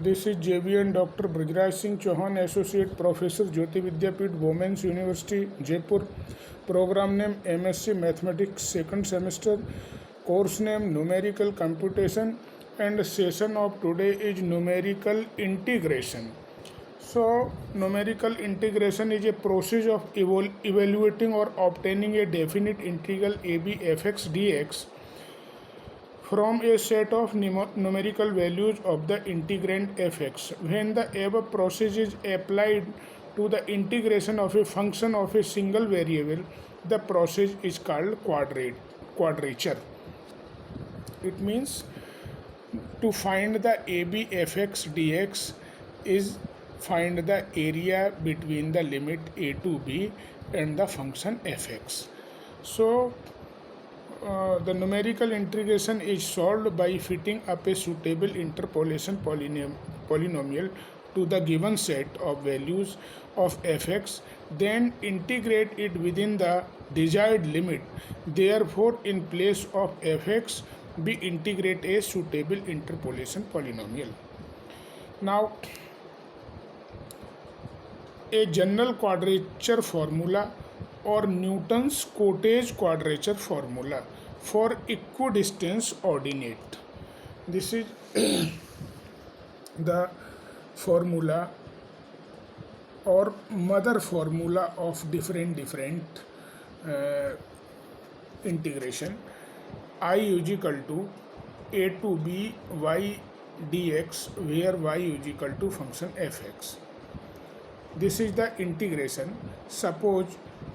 This is JVN Dr. Brajraj Singh Chauhan, Associate Professor, Jyoti Vidyapeeth, Women's University, Jaipur. Program name MSc Mathematics, second semester. Course name Numerical Computation, and session of today is Numerical Integration. So, numerical integration is a process of evaluating or obtaining a definite integral AB fx dx from a set of numerical values of the integrand fx. When the above process is applied to the integration of a function of a single variable, the process is called quadrature. It means to find the AB fx dx is find the area between the limit a to b and the function fx. So the numerical integration is solved by fitting up a suitable interpolation polynomial to the given set of values of fx, then integrate it within the desired limit. Therefore, in place of fx, we integrate a suitable interpolation polynomial. Now, a general quadrature formula or Newton's cottage quadrature formula for equidistance ordinate. This is the formula or mother formula of different integration. I is equal to a to b y dx, where y is equal to function fx. This is the integration. Suppose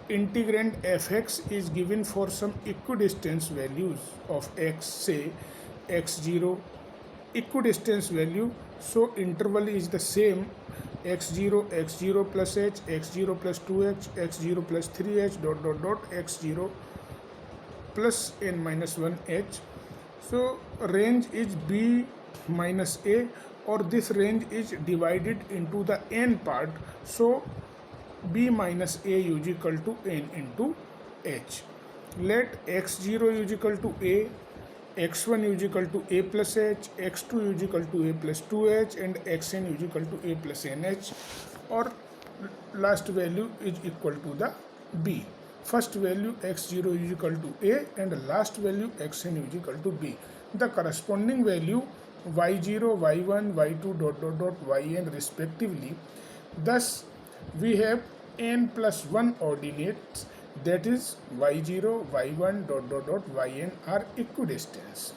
integrand fx is given for some equidistance values of x, say x0, equidistance value, so interval is the same, x0 plus h, x0 plus 2h, x0 plus 3h, x0 plus n minus 1h. So range is b minus a, or this range is divided into the n part, so b minus a is equal to n into h. Let x0 is equal to a, x1 is equal to a plus h, x2 is equal to a plus 2h, and xn is equal to a plus nh, or last value is equal to the b. First value x0 is equal to a and last value xn is equal to b. The corresponding value y0, y1, y2 yn respectively. Thus, we have n plus 1 ordinates, that is y0, y1 yn are equidistant.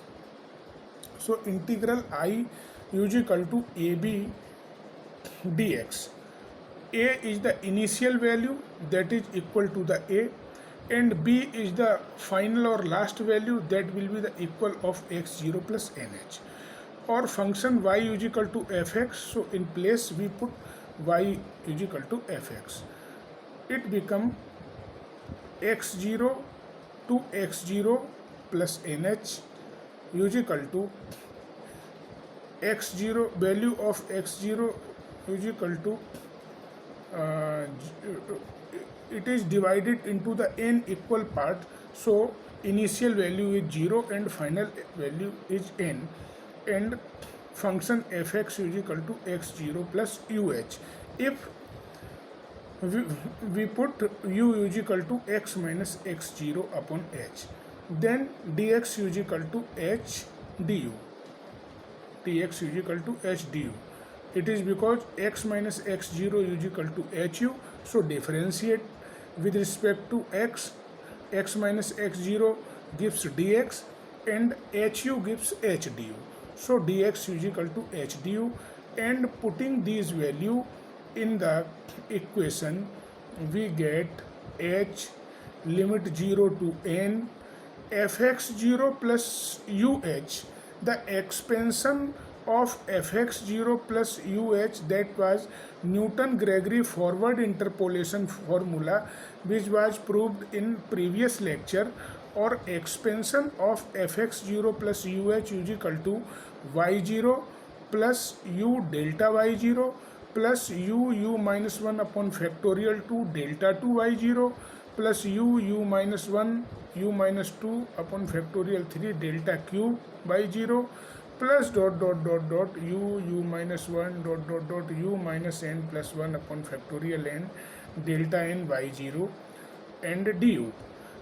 So integral I is equal to ab dx. A is the initial value, that is equal to the a, and b is the final or last value, that will be the equal of x0 plus nh. Or function y is equal to fx, so in place we put y is equal to fx. It become x0 to x0 plus nh is equal to x0, value of x0 is equal to it is divided into the n equal part, so initial value is 0 and final value is n, and function fx is equal to x0 plus uh. If we put u is equal to x minus x0 upon h, then dx is equal to h du. Dx is equal to h du. It is because x minus x0 is equal to hu, so differentiate with respect to x minus x0 gives dx and hu gives h du. So dx is equal to h du, and putting these value in the equation, we get h limit 0 to n fx0 plus uh, the expansion of fx0 plus that was Newton-Gregory forward interpolation formula, which was proved in previous lecture, or expansion of fx0 plus is equal to y0 plus u delta y0 plus u minus 1 upon factorial 2 delta 2 y0 plus u minus 1 u minus 2 upon factorial 3 delta cube by 0 plus dot dot dot dot u minus 1 dot dot dot u minus n plus 1 upon factorial n delta n y0 and du.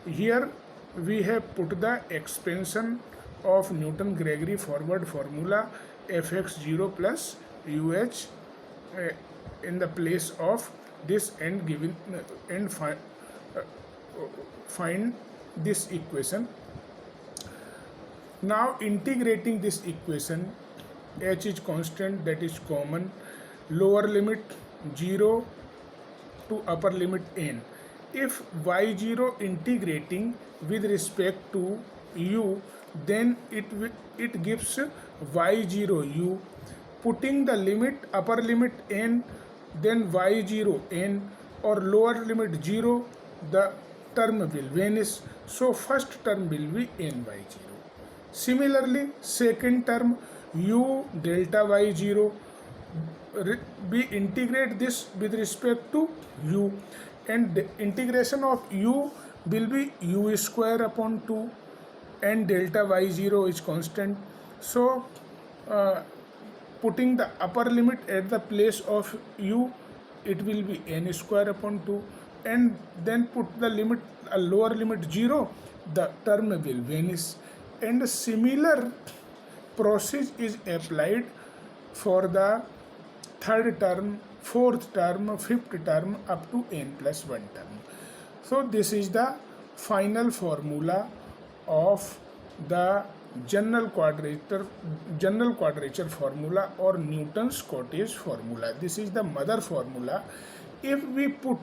Here we have put the expansion of Newton-Gregory forward formula fx0 plus uh, in the place of this and given and find this equation. Now integrating this equation, h is constant, that is common, lower limit 0 to upper limit n. If y0 integrating with respect to u, then it gives y0 u. Putting the limit upper limit n, then y0 n, or lower limit 0, the term will vanish. So first term will be ny0. Similarly, second term u delta y0, we integrate this with respect to u, and the integration of u will be u square upon 2, and delta y0 is constant. So putting the upper limit at the place of u, it will be n square upon 2, and then put the limit lower limit 0, the term will vanish. And a similar process is applied for the third term, fourth term, fifth term, up to n plus 1 term. So this is the final formula of the general quadrature formula, or Newton's cottage formula. This is the mother formula. If we put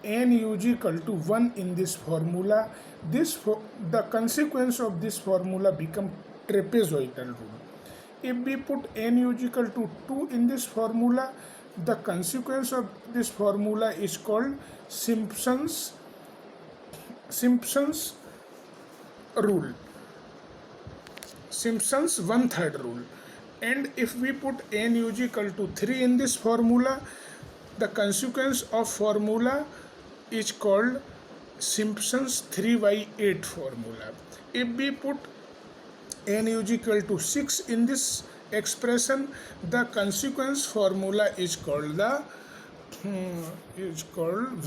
n is equal to 1 in this formula, the consequence of this formula become trapezoidal rule. If we put n is equal to 2 in this formula, the consequence of this formula is called Simpson's rule, Simpson's 1/3 rule. And if we put n is equal to 3 in this formula, the consequence of formula is called Simpson's 3/8 formula. If we put n is equal to 6 in this expression, the consequence formula is called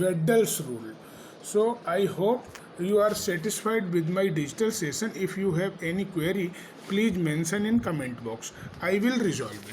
Weddell's rule. So I hope you are satisfied with my digital session. If you have any query, please mention in comment box. I will resolve it.